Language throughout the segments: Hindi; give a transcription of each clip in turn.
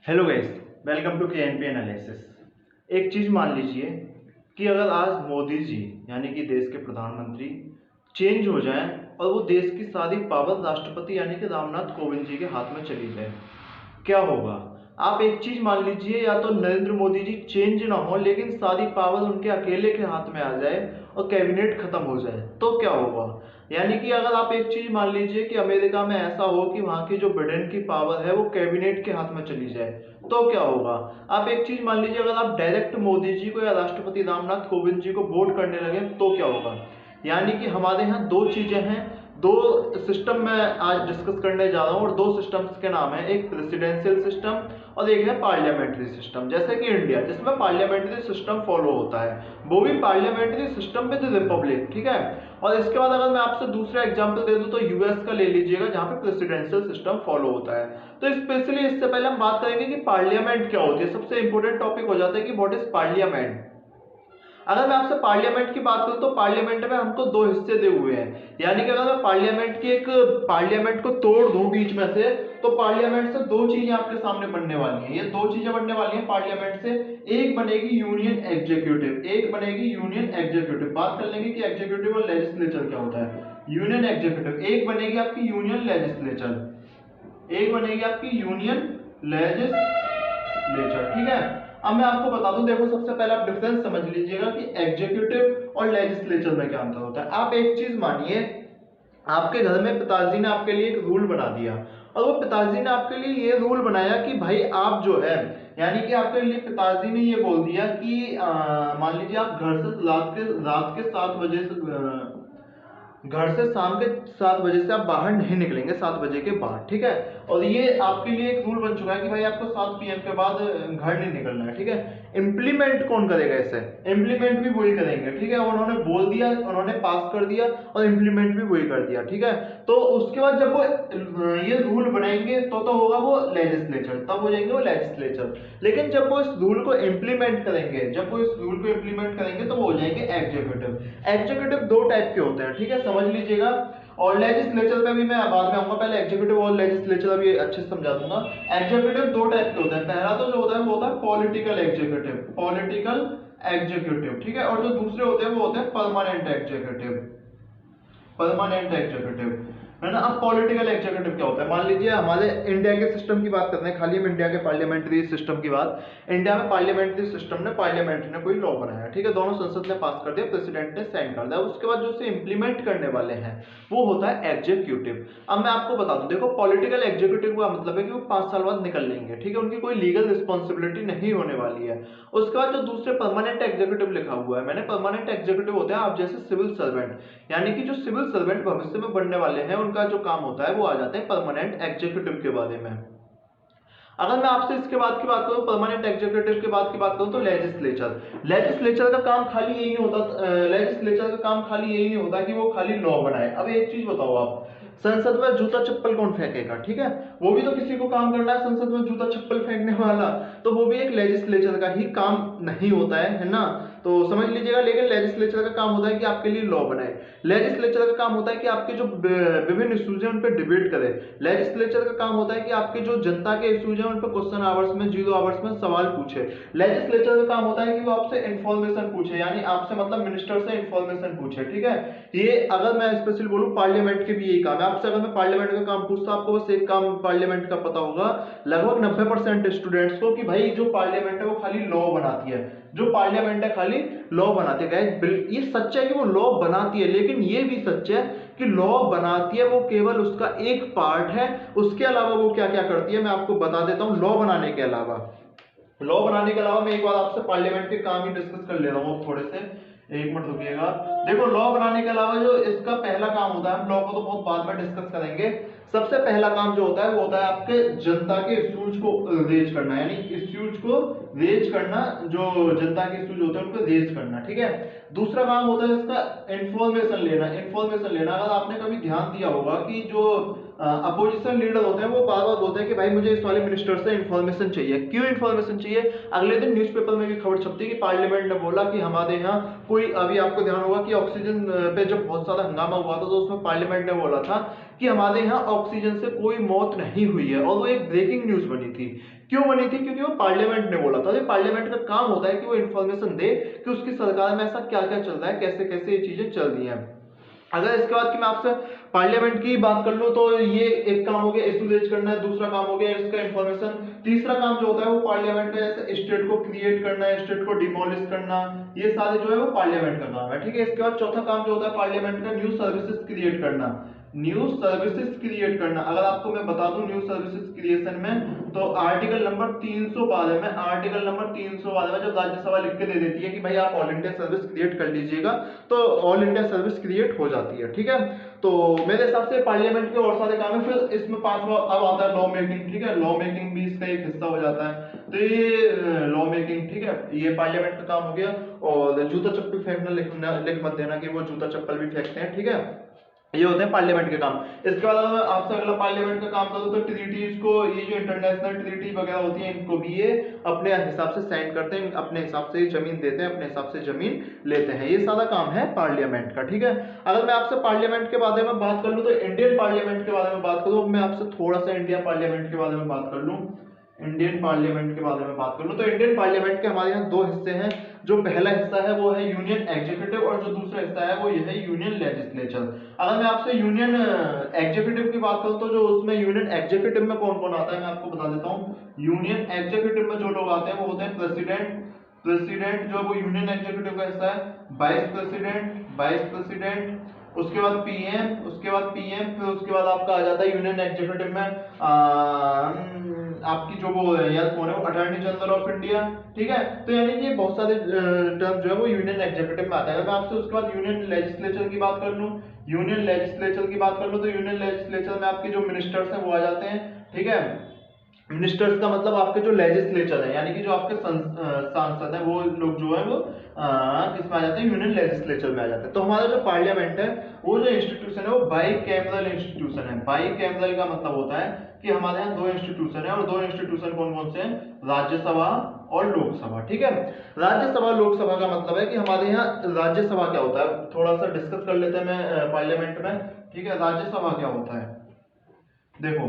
Hello guys, welcome to KNP analysis. एक चीज़ मान लीजिए कि अगर आज मोदी जी यानी कि देश के प्रधानमंत्री चेंज हो जाएं और वो देश की सारी पावर राष्ट्रपति यानी कि रामनाथ कोविंद जी के हाथ में चली जाए, क्या होगा? आप एक चीज मान लीजिए, या तो नरेंद्र मोदी जी चेंज ना हो लेकिन सारी पावर उनके अकेले के हाथ में आ जाए और कैबिनेट खत्म हो जाए, तो क्या होगा? यानी कि अगर आप एक चीज मान लीजिए कि अमेरिका में ऐसा हो कि वहां की जो बिडेन की पावर है वो कैबिनेट के हाथ में चली जाए, तो क्या होगा? आप एक चीज मान लीजिए, अगर आप डायरेक्ट मोदी जी को या राष्ट्रपति रामनाथ कोविंद जी को वोट करने लगे, तो क्या होगा? यानी कि हमारे यहाँ दो चीजें हैं, दो सिस्टम मैं आज डिस्कस करने जा रहा हूँ, और दो सिस्टम्स के नाम है, एक प्रेसिडेंशियल सिस्टम और एक है पार्लियामेंट्री सिस्टम। जैसे कि इंडिया, जिसमें पार्लियामेंट्री सिस्टम फॉलो होता है, वो भी पार्लियामेंट्री सिस्टम विद रिपब्लिक, ठीक है। और इसके बाद अगर मैं आपसे दूसरा एग्जांपल दे दूं तो यूएस का ले लीजिएगा, जहां पे प्रेसिडेंशियल सिस्टम फॉलो होता है। तो स्पेशली इससे पहले हम बात करेंगे कि पार्लियामेंट क्या होती है। सबसे इंपॉर्टेंट टॉपिक हो जाता है कि व्हाट इज पार्लियामेंट। अगर मैं आपसे पार्लियामेंट की बात करूं तो पार्लियामेंट में हमको दो हिस्से दे हुए हैं। यानी कि अगर मैं पार्लियामेंट को तोड़ दूं बीच में से, तो पार्लियामेंट से दो चीजें आपके सामने बनने वाली हैं। ये दो चीजें बनने वाली हैं पार्लियामेंट से। एक बनेगी यूनियन एग्जीक्यूटिव, एक बनेगी यूनियन एग्जीक्यूटिव। बात कर लेंगे कि एग्जीक्यूटिव और लेजिस्लेचर क्या होता है। यूनियन एग्जीक्यूटिव, एक बनेगी आपकी यूनियन लेजिस्लेचर, एक बनेगी आपकी यूनियन लेजिस्लेचर, ठीक है। अब मैं आपको बता दूं, देखो सबसे पहले आप डिफरेंस समझ लीजिएगा कि एग्जीक्यूटिव और लेजिस्लेचर में क्या अंतर होता है। आप एक चीज मानिए, आपके घर में पिताजी ने आपके लिए एक रूल बना दिया, और वो पिताजी ने आपके लिए ये रूल बनाया कि भाई आप जो है, यानी कि आपके लिए पिताजी ने ये बोल दिया कि मान लीजिए आप घर से रात के 7 बजे से घर से शाम के 7 बजे से आप बाहर नहीं निकलेंगे, 7 बजे के बाद, ठीक है। और ये आपके लिए एक रूल बन चुका है कि भाई आपको 7 PM के बाद घर नहीं निकलना है, ठीक है। इम्प्लीमेंट कौन करेगा इसे? इम्प्लीमेंट भी वही करेंगे, ठीक है। उन्होंने बोल दिया, उन्होंने पास कर दिया, और इम्प्लीमेंट भी वही कर दिया, ठीक है। तो उसके बाद जब वो ये रूल बनाएंगे तो होगा वो लेजिस्लेचर, तब हो जाएंगे वो लेजिस्लेचर। लेकिन जब वो इस रूल को इम्प्लीमेंट करेंगे, तो वो हो जाएंगे एग्जीक्यूटिव। एग्जीक्यूटिव दो टाइप के होते हैं, ठीक है, समझ लीजिएगा। और लेजिस्लेचर पे भी मैं बाद में आऊंगा, पहले एग्जीक्यूटिव और लेजिस्लेचर अभी अच्छे से समझा दूंगा। एग्जीक्यूटिव दो टाइप के होते हैं। पहला तो जो होता है वो होता है पॉलिटिकल एग्जीक्यूटिव, ठीक है। और जो दूसरे होते हैं वो होते हैं परमानेंट एग्जीक्यूटिव, है ना। अब पॉलिटिकल एग्जीक्यूटिव क्या होता है? मान लीजिए हमारे इंडिया के सिस्टम की बात करते हैं, खाली हम इंडिया के पार्लियामेंट्री सिस्टम की बात। इंडिया में पार्लियामेंट्री सिस्टम ने, पार्लियामेंट ने कोई लॉ बनाया, ठीक है, दोनों संसद ने पास कर दिया, प्रेसिडेंट ने साइन कर दिया। उसके बाद जो उसे इंप्लीमेंट करने वाले हैं वो होता है एग्जीक्यूटिव। अब मैं आपको बता दूं, देखो पॉलिटिकल एग्जीक्यूटिव का मतलब है कि वो 5 साल बाद निकल लेंगे, ठीक है, उनकी कोई लीगल रिस्पॉन्सिबिलिटी नहीं होने वाली है। उसके बाद जो दूसरे परमानेंट एग्जीक्यूटिव लिखा हुआ है मैंने, परमानेंट एग्जीक्यूटिव होते हैं आप जैसे सिविल सर्वेंट, यानी कि जो सिविल सर्वेंट भविष्य में बनने वाले हैं, उनका जो काम होता है वो आ जाते हैं परमानेंट एग्जीक्यूटिव के बारे में। अगर मैं आपसे इसके बाद की बात करूं, परमानेंट एग्जीक्यूटिव के बाद की बात करूं, तो लेजिस्लेचर का काम खाली यही नहीं होता, लेजिस्लेचर का काम खाली यही नहीं होता कि वो खाली लॉ बनाए। अब एक चीज बताओ आप, संसद में जूता चप्पल कौन फेंकेगा, ठीक है, वो भी तो किसी को काम करना है, संसद में जूता चप्पल फेंकने वाला, तो वो भी एक लेजिस्लेचर का ही काम नहीं होता है ना। तो समझ लीजिएगा। लेकिन लेजिस्लेचर का काम होता है कि आपके लिए लॉ बनाए, लेजिस्लेचर का काम होता है कि आपके जो विभिन्न इश्यूज हैं उन पर डिबेट करे, लेजिस्लेचर का काम होता है कि आपके जो जनता के इश्यूज हैं उन पर क्वेश्चन आवर्स में, 0 आवर्स में सवाल पूछे, लेजिस्लेचर का काम होता है कि वो आपसे इंफॉर्मेशन पूछे, यानी आपसे मतलब मिनिस्टर से इंफॉर्मेशन पूछे, ठीक है। ये अगर मैं स्पेशली बोलूं, पार्लियामेंट के भी यही काम है। आपसे अगर मैं पार्लियामेंट का काम पूछता, आपको बस एक काम पार्लियामेंट का पता होगा लगभग 90% स्टूडेंट्स को, कि भाई जो पार्लियामेंट है वो खाली लॉ बनाती है, जो पार्लियामेंट है खाली लॉ बनाती है। ये सच है कि वो लॉ बनाती है, लेकिन ये भी सच है कि लॉ बनाती है वो केवल उसका एक पार्ट है। उसके अलावा वो क्या क्या करती है मैं आपको बता देता हूं। लॉ बनाने के अलावा मैं एक बार आपसे पार्लियामेंट के काम ही डिस्कस कर ले रहा हूँ थोड़े से, एक मिनट रुकिएगा। देखो लॉ बनाने के अलावा जो इसका पहला काम होता है, हम लॉ को तो बहुत बाद में डिस्कस करेंगे। सबसे पहला काम जो होता है वो होता है आपके जनता के इश्यूज को रेज करना, यानी इश्यूज को रेज करना, जो जनता के इश्यूज होते हैं उनको रेज करना, ठीक है। दूसरा काम होता है इसका इंफॉर्मेशन लेना। अगर आपने कभी ध्यान दिया होगा कि जो अपोजिशन लीडर होते हैं वो बार बार बोलते हैं कि भाई मुझे इस वाले मिनिस्टर से इन्फॉर्मेशन चाहिए। क्यों इन्फॉर्मेशन चाहिए? अगले दिन न्यूज़पेपर में भी खबर छपती है कि पार्लियामेंट ने बोला कि हमारे यहाँ कोई, अभी आपको ध्यान होगा कि ऑक्सीजन पे जब बहुत सारा हंगामा हुआ था तो उसमें पार्लियामेंट ने बोला था कि हमारे यहाँ ऑक्सीजन से कोई मौत नहीं हुई है, और वो एक ब्रेकिंग न्यूज बनी थी। क्यों बनी थी? क्योंकि वो पार्लियामेंट ने बोला था। तो पार्लियामेंट का काम होता है कि वो इन्फॉर्मेशन दे कि उसकी सरकार में ऐसा क्या क्या चल रहा है, कैसे कैसे ये चीजें चल रही हैं। अगर इसके बाद कि मैं आपसे पार्लियामेंट की बात कर लूं तो ये एक काम हो गया, इशू रेज करना है, दूसरा काम हो गया इसका इन्फॉर्मेशन, तीसरा काम जो होता है वो पार्लियामेंट का जैसे स्टेट को क्रिएट करना है, स्टेट को डिमोलिश करना, ये सारे जो है वो पार्लियामेंट का काम है। ठीक है, इसके बाद चौथा काम जो होता है पार्लियामेंट का, न्यूज सर्विसेज क्रिएट करना। न्यूज सर्विसेज क्रिएट करना, अगर आपको मैं बता दूं न्यूज सर्विसेज क्रिएशन में, तो आर्टिकल नंबर 312 में, आर्टिकल नंबर 312 में जब राज्यसभा लिख के दे देती है कि भाई आप ऑल इंडिया सर्विस क्रिएट कर लीजिएगा, तो ऑल इंडिया सर्विस क्रिएट हो जाती है। ठीक है, तो मेरे हिसाब से पार्लियामेंट के और सारे काम है। फिर इसमें पांचवा अब आता है लॉ मेकिंग। ठीक है, लॉ मेकिंग भी इसका एक हिस्सा हो जाता है। तो ये लॉ मेकिंग, ठीक है, ये पार्लियामेंट का काम हो गया। और जूता चप्पल फेंकना लिख मत देना कि वो जूता चप्पल भी फेंकते हैं। ठीक है, ये होते हैं पार्लियामेंट के काम। इसके बाद अगर आपसे अगला पार्लियामेंट का काम करूं तो ट्रीटीज को, ये जो इंटरनेशनल ट्रीटी वगैरह होती है इनको भी ये अपने हिसाब से साइन करते हैं, अपने हिसाब से जमीन देते हैं, अपने हिसाब से जमीन लेते हैं। ये सारा काम है पार्लियामेंट का। ठीक है, अगर मैं आपसे पार्लियामेंट के बारे में बात कर लूं तो इंडियन पार्लियामेंट के बारे में बात करूं, मैं आपसे थोड़ा सा इंडिया पार्लियामेंट के बारे में बात कर लूं, इंडियन पार्लियामेंट के बारे में बात कर लूं तो इंडियन पार्लियामेंट के हमारे यहाँ दो हिस्से हैं। जो पहला हिस्सा है वो है यूनियन एग्जीक्यूटिव, और जो दूसरा हिस्सा है वो ये है यूनियन लेजिस्लेचर। अगर मैं आपसे यूनियन एग्जीक्यूटिव की बात करूं तो जो उसमें यूनियन एग्जीक्यूटिव में कौन कौन आता है मैं आपको बता देता हूं। यूनियन एग्जीक्यूटिव में जो लोग आते हैं वो होते हैं प्रेसिडेंट, प्रेसिडेंट जो वो यूनियन एग्जीक्यूटिव का हिस्सा है, वाइस प्रेसिडेंट, वाइस प्रेसिडेंट, उसके बाद पीएम, उसके बाद पीएम, फिर उसके बाद आपका आ जाता है यूनियन एग्जीक्यूटिव में आपकी जो वो यार कौन है वो अटॉर्नी जनरल ऑफ इंडिया। ठीक है, तो यानी कि बहुत सारे टर्म जो है वो यूनियन एग्जीक्यूटिव में आता है। मैं आपसे उसके बाद यूनियन लेजिस्लेचर की बात कर लूं, यूनियन लेजिस्लेचर की बात कर लूं तो यूनियन लेजिस्लेचर में आपके जो मिनिस्टर्स हैं वो आ जाते हैं। ठीक है, मिनिस्टर्स का मतलब आपके जो लेजिस्लेचर है, यानी कि जो आपके सांसद हैं वो लोग जो है वो किसमें आ जाते हैं, यूनियन लेजिस्लेचर में आ जाते हैं। तो हमारा जो पार्लियामेंट है वो जो इंस्टीट्यूशन है वो बाई कैमरल इंस्टीट्यूशन है। बाई कैमरल का मतलब होता है कि हमारे यहाँ दो इंस्टीट्यूशन है, और दो इंस्टीट्यूशन कौन कौन से हैं, राज्यसभा और लोकसभा। ठीक है, राज्यसभा लोकसभा का मतलब है कि हमारे यहाँ राज्यसभा क्या होता है, थोड़ा सा डिस्कस कर लेते हैं मैं पार्लियामेंट में। ठीक है, राज्यसभा क्या होता है, देखो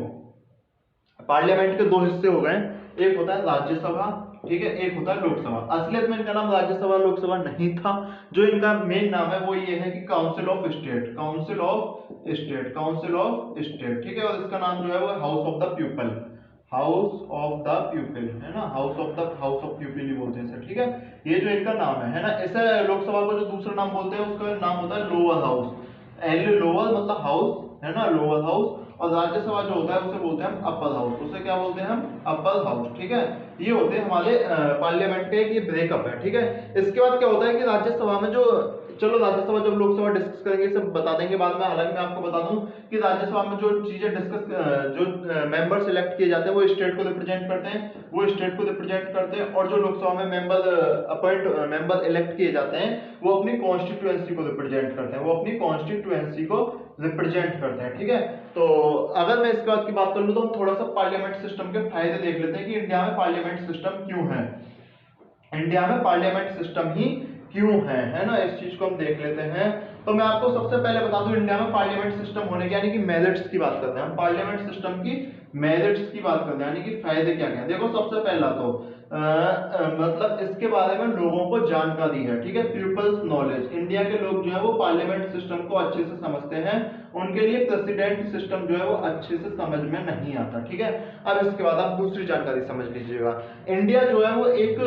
पार्लियामेंट के दो हिस्से हो गए, एक होता है राज्यसभा, ठीक है, एक होता है लोकसभा। असलियत में इनका नाम राज्यसभा लोकसभा नहीं था, जो इनका मेन नाम है वो ये है कि council of state, council of state, council of state. ठीक है, और इसका नाम जो है वो house of the people, house of the people है ना, हाउस ऑफ पीपल ही बोलते हैं इसे। ठीक है, ये जो इनका नाम है ना, ऐसे लोकसभा को जो दूसरा नाम बोलते हैं उसका नाम होता है लोअर हाउस, एल लोअर मतलब हाउस है ना, लोअर हाउस। और राज्यसभा जो होता है उसे बोलते हैं हम अपर हाउस, उसे क्या बोलते हैं हम, अपर हाउस। ठीक है, ये होते हैं हमारे पार्लियामेंट के, ये ब्रेकअप है। ठीक है, इसके बाद क्या होता है कि राज्यसभा में जो, चलो राज्यसभा जब लोकसभा डिस्कस करेंगे सब बता देंगे बाद में। हालांकि मैं आपको बता दूं कि राज्यसभा में जो चीजें डिस्कस, जो मेंबर सिलेक्ट किए जाते हैं वो स्टेट को रिप्रेजेंट करते हैं, वो स्टेट को रिप्रेजेंट करते हैं। और जो लोकसभा में मेंबर इलेक्ट किए जाते हैं वो अपनी कॉन्स्टिट्यूएंसी को रिप्रेजेंट करते हैं, वो अपनी कॉन्स्टिट्यूएंसी को रिप्रेजेंट करते हैं। ठीक है, तो अगर मैं इसके बाद की बात कर लूं तो हम थोड़ा सा पार्लियामेंट सिस्टम के फायदे देख लेते हैं कि इंडिया में पार्लियामेंट सिस्टम क्यों है, इंडिया में पार्लियामेंट सिस्टम ही क्यों है ना, इस चीज को हम देख लेते हैं। तो मैं आपको सबसे पहले बता दूं इंडिया में पार्लियामेंट सिस्टम होने के यानी कि मेरिट्स की बात करते हैं हम, पार्लियामेंट सिस्टम की मेरिट्स की बात करते हैं, यानी कि फायदे क्या क्या। देखो सबसे पहला तो मतलब इसके बारे में लोगों को जानकारी है। ठीक है, पीपल्स नॉलेज, इंडिया के लोग जो है वो पार्लियामेंट सिस्टम को अच्छे से समझते हैं, उनके लिए प्रेसिडेंट सिस्टम जो है वो अच्छे से समझ में नहीं आता। ठीक है, अब इसके बाद आप दूसरी जानकारी समझ लीजिएगा। इंडिया जो है वो एक,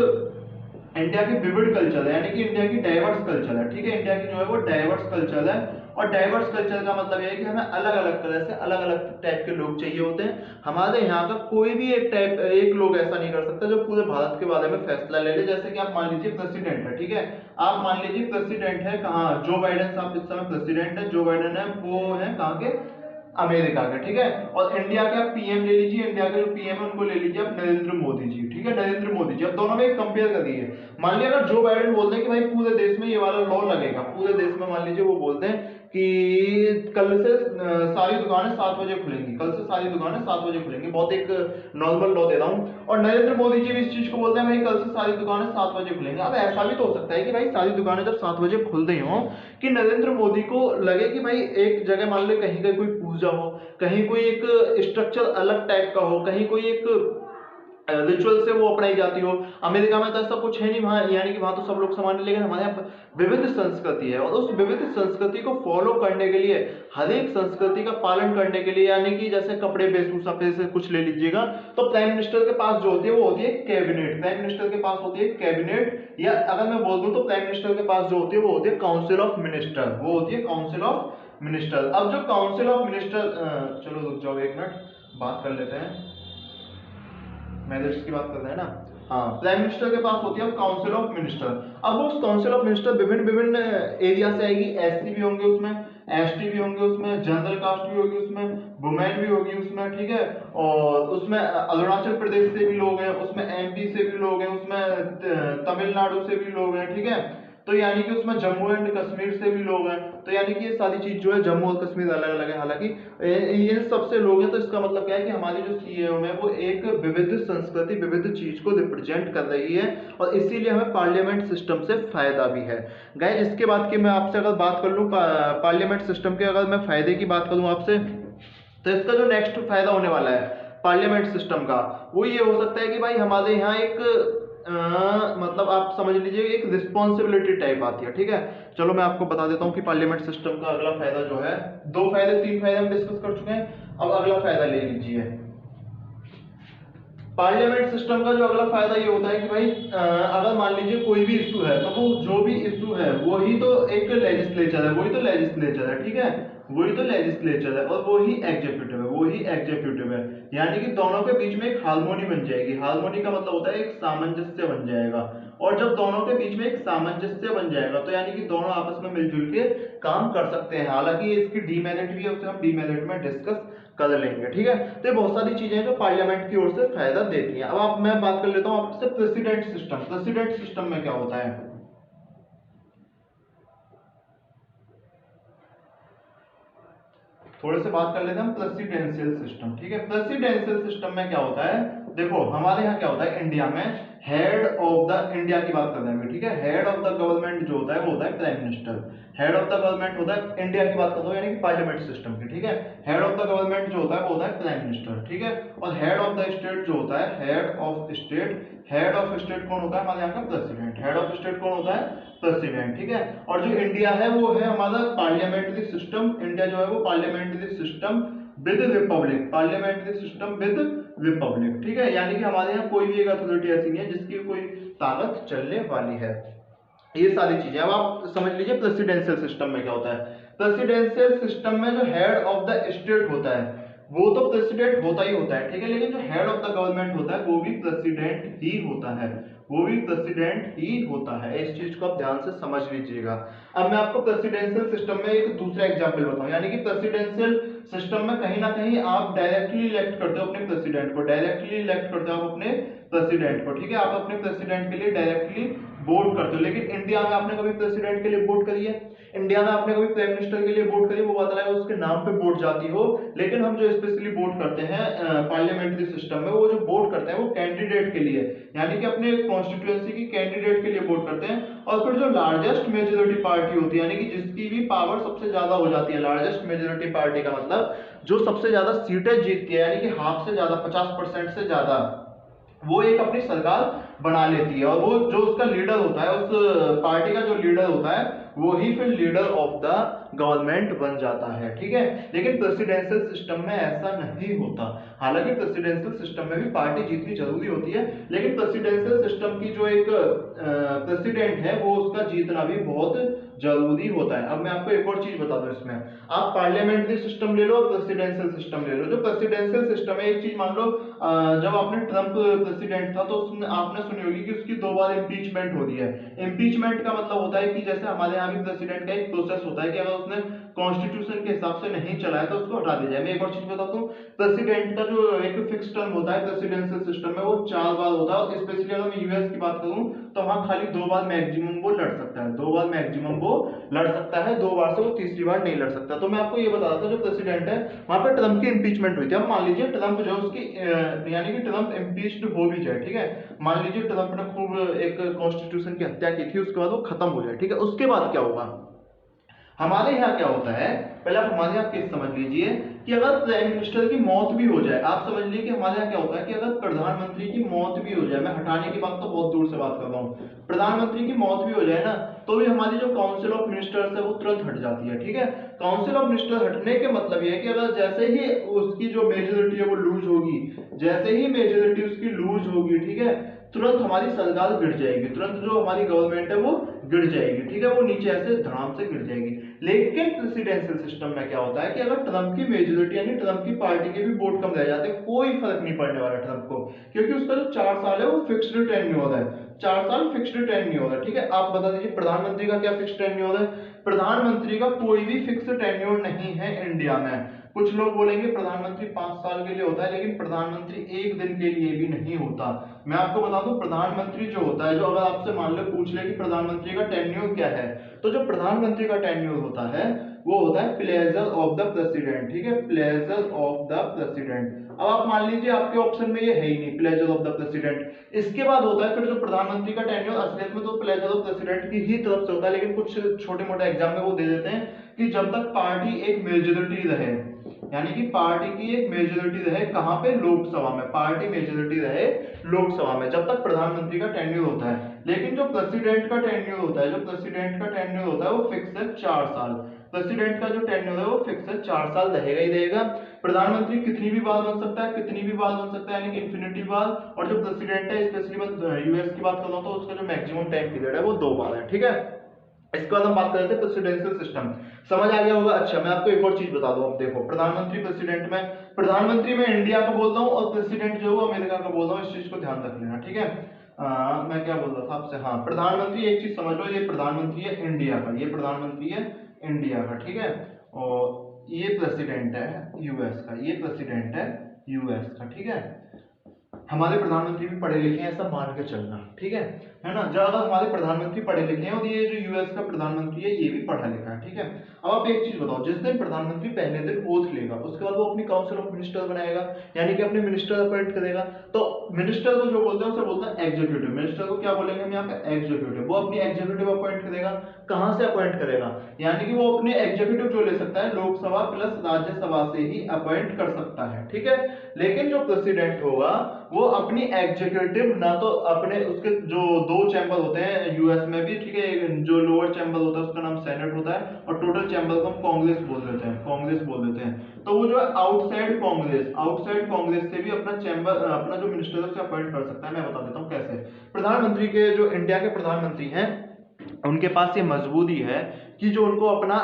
इंडिया की विविड कल्चर है, यानी कि इंडिया की डाइवर्स कल्चर है। ठीक है, इंडिया की जो है वो डाइवर्स कल्चर है, और डाइवर्स कल्चर का मतलब ये है कि हमें अलग अलग तरह से अलग अलग टाइप के लोग चाहिए होते हैं। हमारे यहाँ का कोई भी एक लोग ऐसा नहीं कर सकता जो पूरे भारत के बारे में फैसला ले ले। जैसे कि आप मान लीजिए प्रेसिडेंट है, ठीक है, आप मान लीजिए प्रेसिडेंट है कहाँ, जो बाइडेन साहब इस समय प्रेसिडेंट है, जो बाइडेन है वो है कहाँ के, अमेरिका का। ठीक है, और इंडिया के आप पीएम ले लीजिए, इंडिया के जो पीएम है उनको ले लीजिए आप नरेंद्र मोदी जी। ठीक है, नरेंद्र मोदी जी, अब दोनों में एक कंपेयर करिए। मान लिया अगर जो बाइडेन बोलते हैं कि भाई पूरे देश में ये वाला लॉ लगेगा, पूरे देश में मान लीजिए वो बोलते हैं कि कल से सारी दुकानें 7 बजे खुलेंगी, कल से सारी दुकानें 7 बजे खुलेंगी, बहुत एक नॉर्मल लॉ दे रहा हूँ। और नरेंद्र मोदी जी भी इस चीज को बोलते हैं भाई कल से सारी दुकानें 7 बजे खुलेंगी। अब ऐसा भी तो हो सकता है कि भाई सारी दुकानें जब 7 बजे खुल रही हो कि नरेंद्र मोदी को लगे कि भाई एक जगह मान लो कहीं का कोई पूजा हो, कहीं कोई एक स्ट्रक्चर अलग टाइप का हो, कहीं कोई एक रिचुअल से वो अपनाई जाती हो। अमेरिका में तो ऐसा कुछ है नहीं वहाँ, यानी कि वहाँ तो सब लोग समान है, लेकिन हमारे यहाँ विविध संस्कृति है और उस विविध संस्कृति को फॉलो करने के लिए, हर एक संस्कृति का पालन करने के लिए, यानी कि जैसे कपड़े वेशभूषा पे से कुछ ले लीजिएगा तो प्राइम मिनिस्टर के पास जो होती है वो होती है कैबिनेट, प्राइम मिनिस्टर के पास होती है कैबिनेट, या अगर मैं बोल दूं तो प्राइम मिनिस्टर के पास जो होती है वो होती है काउंसिल ऑफ मिनिस्टर, वो होती है काउंसिल ऑफ मिनिस्टर। अब जो काउंसिल ऑफ मिनिस्टर, चलो रुक जाओ एक मिनट, बात कर लेते हैं, मेरिट्स की बात कर रहे हैं ना। हाँ, प्राइम मिनिस्टर के पास होती है काउंसिल ऑफ मिनिस्टर। अब उस काउंसिल ऑफ मिनिस्टर विभिन्न विभिन्न एरिया से आएगी, एससी भी होंगे उसमें, एसटी भी होंगे उसमें, जनरल कास्ट भी होगी उसमें, वुमेन भी होगी उसमें, ठीक है, और उसमें अरुणाचल प्रदेश से भी लोग हैं, उसमें एमपी से भी लोग हैं, उसमें तमिलनाडु से भी लोग हैं, ठीक है, तो यानी कि उसमें जम्मू एंड कश्मीर से भी लोग हैं, तो यानी कि ये सारी चीज जो है जम्मू और कश्मीर अलग अलग है, हालांकि इन सबसे लोग हैं, तो इसका मतलब क्या है कि हमारी जो सीएम है वो एक विविध संस्कृति, विविध चीज को रिप्रेजेंट कर रही है और इसीलिए हमें पार्लियामेंट सिस्टम से फायदा भी है। गाइस इसके बाद की मैं आपसे अगर बात कर लूँ पार्लियामेंट सिस्टम के, अगर मैं फायदे की बात करूँ आपसे, तो इसका जो नेक्स्ट फायदा होने वाला है पार्लियामेंट सिस्टम का वो ये हो सकता है कि भाई हमारे यहाँ एक मतलब आप समझ लीजिए एक रिस्पॉन्सिबिलिटी टाइप आती है, ठीक है। चलो मैं आपको बता देता हूँ कि पार्लियामेंट सिस्टम का अगला फायदा जो है, 2 फायदे 3 फायदे हम डिस्कस कर चुके हैं, अब अगला फायदा ले लीजिए। पार्लियामेंट सिस्टम का जो अगला फायदा ये होता है कि भाई अगर मान लीजिए कोई भी इशू है तो वो जो भी इशू है वही तो एक लेजिस्लेचर है, वही तो लेजिस्लेचर है, ठीक है, वही तो लेजिस्लेचर है और वही एग्जीक्यूटिव है, वही एग्जीक्यूटिव है, यानी कि दोनों के बीच में एक हार्मोनी बन जाएगी। हार्मोनी का मतलब होता है एक सामंजस्य बन जाएगा, और जब दोनों के बीच में एक सामंजस्य बन जाएगा तो यानी कि दोनों आपस में मिलजुल के काम कर सकते हैं। हालांकि इसकी डीमेरिट भी है, उसे हम डीमेरिट में डिस्कस कर लेंगे, ठीक है। तो ये बहुत सारी चीजें जो पार्लियामेंट की ओर से फायदा देती हैं। अब मैं बात कर लेता हूं आपसे प्रेसिडेंट सिस्टम। प्रेसिडेंट सिस्टम में क्या होता है, थोड़े से बात कर लेते हैं हम प्रेसिडेंशियल सिस्टम, ठीक है। प्रेसिडेंशियल सिस्टम में क्या होता है, देखो हमारे यहाँ क्या होता है इंडिया में, हेड ऑफ द इंडिया की बात कर रहे हैं, ठीक है, हेड ऑफ द गवर्नमेंट जो होता है वो होता है prime minister. Head of the government होता है इंडिया की बात करता हूँ, यानी कि पार्लियामेंट सिस्टम की, ठीक है। हेड ऑफ द गवर्नमेंट जो होता है वो होता है प्राइम मिनिस्टर, ठीक है। और हेड ऑफ द स्टेट जो होता है, head of state, head of state कौन होता है हमारे यहाँ का, प्रेसिडेंट। हेड ऑफ स्टेट कौन होता है, प्रेसिडेंट, ठीक है। और जो इंडिया है वो है हमारा पार्लियामेंट्री सिस्टम। इंडिया जो है वो parliamentary system with Republic, parliamentary system with Republic, ठीक है। यानी कि हमारे यहाँ कोई भी एक अथॉरिटी ऐसी नहीं है जिसकी कोई ताकत चलने वाली है। ये सारी चीजें अब आप समझ लीजिए प्रेसिडेंशियल सिस्टम में क्या होता है। प्रेसिडेंशियल सिस्टम में जो हेड ऑफ द स्टेट होता है वो तो प्रेसिडेंट होता ही होता है, ठीक है, लेकिन जो हेड ऑफ द गवर्नमेंट होता है वो भी प्रेसिडेंट ही होता है, वो भी प्रेसिडेंट ही होता है। इस चीज को आप ध्यान से समझ लीजिएगा। अब मैं आपको प्रेसिडेंशियल सिस्टम में एक दूसरा एग्जांपल बताऊं, यानी कि प्रेसिडेंशियल सिस्टम में कहीं ना कहीं आप डायरेक्टली इलेक्ट करते हो अपने प्रेसिडेंट को, डायरेक्टली इलेक्ट करते हो आप अपने प्रेसिडेंट को, ठीक है, आप अपने प्रेसिडेंट के लिए डायरेक्टली वोट करते हो। लेकिन इंडिया में आपने कभी प्रेसिडेंट के लिए वोट करी है, इंडिया में आपने कभी प्राइम मिनिस्टर के लिए वोट करी, वो बात अलग है, उसके नाम पे वोट जाती हो, लेकिन हम जो स्पेशली वोट करते हैं पार्लियामेंट्री सिस्टम में, वो जो वोट करते हैं वो कैंडिडेट के लिए, यानी कि अपने कॉन्स्टिट्यूएंसी की कैंडिडेट के लिए वोट करते हैं। और फिर जो लार्जेस्ट मेजोरिटी पार्टी होती है, यानी कि जिसकी भी पावर सबसे ज्यादा हो जाती है, लार्जेस्ट मेजोरिटी पार्टी का मतलब जो सबसे ज्यादा सीटें जीतती है, यानी कि हाफ से ज्यादा 50% से ज्यादा, वो एक अपनी सरकार बना लेती है। और वो जो उसका लीडर होता है, उस पार्टी का जो लीडर होता है वो ही फिर लीडर ऑफ द गवर्नमेंट बन जाता है, ठीक है। लेकिन प्रेसिडेंशियल सिस्टम में ऐसा नहीं होता। हालांकि प्रेसिडेंशियल सिस्टम में भी पार्टी जीतनी जरूरी होती है, लेकिन प्रेसिडेंशियल सिस्टम की जो एक प्रेसिडेंट है वो उसका जीतना भी बहुत जरूरी होता है। अब मैं आपको एक और चीज बता दूं, इसमें आप पार्लियामेंट्री सिस्टम ले लो, प्रेसिडेंशियल सिस्टम ले लो। जो प्रेसिडेंशियल सिस्टम है, एक चीज मान लो, जब आपने ट्रंप प्रेसिडेंट था तो उसने आपने सुनी होगी कि उसकी 2 बार इम्पीचमेंट हो रही है। इम्पीचमेंट का मतलब होता है कि जैसे हमारे यहाँ भी प्रेसिडेंट का एक प्रोसेस होता है कि अगर उसने कॉन्स्टिट्यूशन के हिसाब से नहीं चला है तो उसको हटा दिया जाए। मैं एक और चीज बताता हूँ, प्रेसिडेंट का जो एक फिक्स टर्म होता है प्रेसिडेंशियल सिस्टम में वो 4 बार होता है। स्पेशली अगर मैं यूएस की बात करूं तो वहां खाली 2 बार मैक्सिमम वो लड़ सकता है, 2 बार मैक्सिमम वो लड़ सकता है, 2 बार से वो तीसरी बार नहीं लड़ सकता। तो मैं आपको ये बता रहा था जो प्रेसिडेंट है वहां पर ट्रम्प की इंपीचमेंट हुई थी। अब मान लीजिए ट्रम्प जो उसकी यानी कि ट्रम्प इम्पीच्ड हो भी जाए, ठीक है, मान लीजिए ट्रम्प ने खूब एक कॉन्स्टिट्यूशन की हत्या की थी, उसके बाद वो खत्म हो जाए, ठीक है, उसके बाद क्या होगा? हमारे यहाँ क्या होता है, पहले आप हमारे यहाँ केस समझ लीजिए कि अगर प्राइम मिनिस्टर की मौत भी हो जाए, आप समझ लीजिए कि हमारे यहाँ क्या होता है कि अगर प्रधानमंत्री की मौत भी हो जाए, मैं हटाने की बात तो बहुत दूर से बात कर रहा हूँ, प्रधानमंत्री की मौत भी हो जाए ना, तो भी हमारी जो काउंसिल ऑफ मिनिस्टर्स है वो तुरंत हट जाती है, ठीक है। काउंसिल ऑफ मिनिस्टर हटने के मतलब ये है कि अगर जैसे ही उसकी जो मेजोरिटी है वो लूज होगी, जैसे ही मेजोरिटी उसकी लूज होगी, ठीक है, तुरंत हमारी सरकार गिर जाएगी, तुरंत जो हमारी गवर्नमेंट है वो गिर जाएगी, ठीक है, वो नीचे ऐसे धड़ाम से गिर जाएगी। लेकिन प्रेसिडेंशियल सिस्टम में क्या होता है कि अगर ट्रम्प की मेजोरिटी यानी ट्रम्प की पार्टी के भी वोट कम रह जाते हैं, कोई फर्क नहीं पड़ने वाला ट्रम्प को, क्योंकि उसका जो 4 साल है वो फिक्स्ड टेन्योर है, 4 साल फिक्स्ड टेन्योर है, ठीक है। आप बता दीजिए प्रधानमंत्री का क्या फिक्स्ड टेन्योर है? प्रधानमंत्री का कोई भी फिक्स्ड टेन्योर नहीं है इंडिया में। कुछ लोग बोलेंगे प्रधानमंत्री 5 साल के लिए होता है, लेकिन प्रधानमंत्री एक दिन के लिए भी नहीं होता। मैं आपको बता दूं प्रधानमंत्री जो होता है, जो अगर आपसे मान लो पूछ ले कि प्रधानमंत्री का टेन्योर क्या है, तो जो प्रधानमंत्री का टेन्योर होता है वो होता है प्लेजर ऑफ द प्रेसिडेंट, ठीक है, प्लेजर ऑफ द प्रेसिडेंट। अब आप मान लीजिए आपके ऑप्शन में ये है ही नहीं प्लेजर ऑफ द प्रेसिडेंट, इसके बाद होता है फिर जो प्रधानमंत्री का टेन्योर असलियत में तो प्लेजर ऑफ प्रेसिडेंट की ही तरफ से होता है, लेकिन कुछ छोटे मोटे एग्जाम में वो दे देते हैं कि जब तक पार्टी एक मेजोरिटी रहे, यानी कि पार्टी की एक मेजोरिटी रहे, कहां पे? लोकसभा में, पार्टी मेजोरिटी रहे लोकसभा में, जब तक प्रधानमंत्री का टेन्योर होता है। लेकिन जो प्रेसिडेंट का टेन्योर होता है, जो प्रेसिडेंट का टेन्योर होता है वो फिक्स है 4 साल। प्रेसिडेंट का जो टेन्योर है वो फिक्स है 4 साल रहेगा ही रहेगा। प्रधानमंत्री कितनी भी बार बन सकता है, कितनी भी बार बन सकता है, यानी कि इन्फिनिटी बार। और जो प्रेसिडेंट है, स्पेशली मैं यूएस की बात कर रहा हूं, तो उसका जो मैक्सिमम टाइम पीरियड है वो 2 बार है, ठीक है। इसके बाद हम बात कर रहे थे प्रेसिडेंशियल सिस्टम, समझ आ गया होगा। अच्छा मैं आपको एक और चीज बता दूं, अब देखो प्रधानमंत्री प्रेसिडेंट में, प्रधानमंत्री में इंडिया का बोल रहा हूं और प्रेसिडेंट जो है अमेरिका का बोल रहा हूं, इस चीज को ध्यान रख लेना, ठीक है। मैं क्या बोल रहा था आपसे, हाँ, प्रधानमंत्री एक चीज समझ लो, ये प्रधानमंत्री है इंडिया का, ये प्रधानमंत्री है इंडिया का, ठीक है, और ये प्रेसिडेंट है यूएस का, ये प्रेसिडेंट है यूएस का, ठीक है। हमारे प्रधानमंत्री भी पढ़े लिखे हैं ऐसा मान के चलना, ठीक है ना। जब अगर हमारे प्रधानमंत्री पढ़े लिखे हैं और ये जो यूएस का प्रधानमंत्री है ये भी पढ़ा लिखा है, ठीक है। अब आप एक चीज बताओ, जिस दिन प्रधानमंत्री पहले दिन ओथ लेगा उसके बाद वो अपनी काउंसिल ऑफ मिनिस्टर बनाएगा, यानी कि अपने मिनिस्टर अपॉइंट करेगा। तो मिनिस्टर को जो बोलते हैं उसे बोलते हैं एग्जीक्यूटिव, मिनिस्टर को क्या बोलेंगे हम यहाँ पे? एग्जीक्यूटिव। वो अपनी एग्जीक्यूटिव अपॉइंट करेगा, कहां से अपॉइंट करेगा? यानी कि वो अपने एग्जीक्यूटिव जो ले सकता है लोकसभा प्लस राज्यसभा से ही अपॉइंट कर सकता है, ठीक है। लेकिन जो प्रेसिडेंट होगा वो अपनी एग्जीक्यूटिव ना तो अपने, उसके जो 2 चैम्बर होते हैं यूएस में भी, ठीक है, जो लोअर चैम्बर होता है उसका नाम सेनेट होता है और टोटल चैम्बर को हम कांग्रेस बोल देते हैं, कांग्रेस बोल देते हैं। तो वो जो है आउटसाइड कांग्रेस से भी अपना चैम्बर, अपना जो मिनिस्टर है उसे अपॉइंट कर सकता है। मैं बता देता हूँ कैसे। प्रधानमंत्री के जो इंडिया के प्रधानमंत्री हैं उनके पास ये मजबूरी है कि जो उनको अपना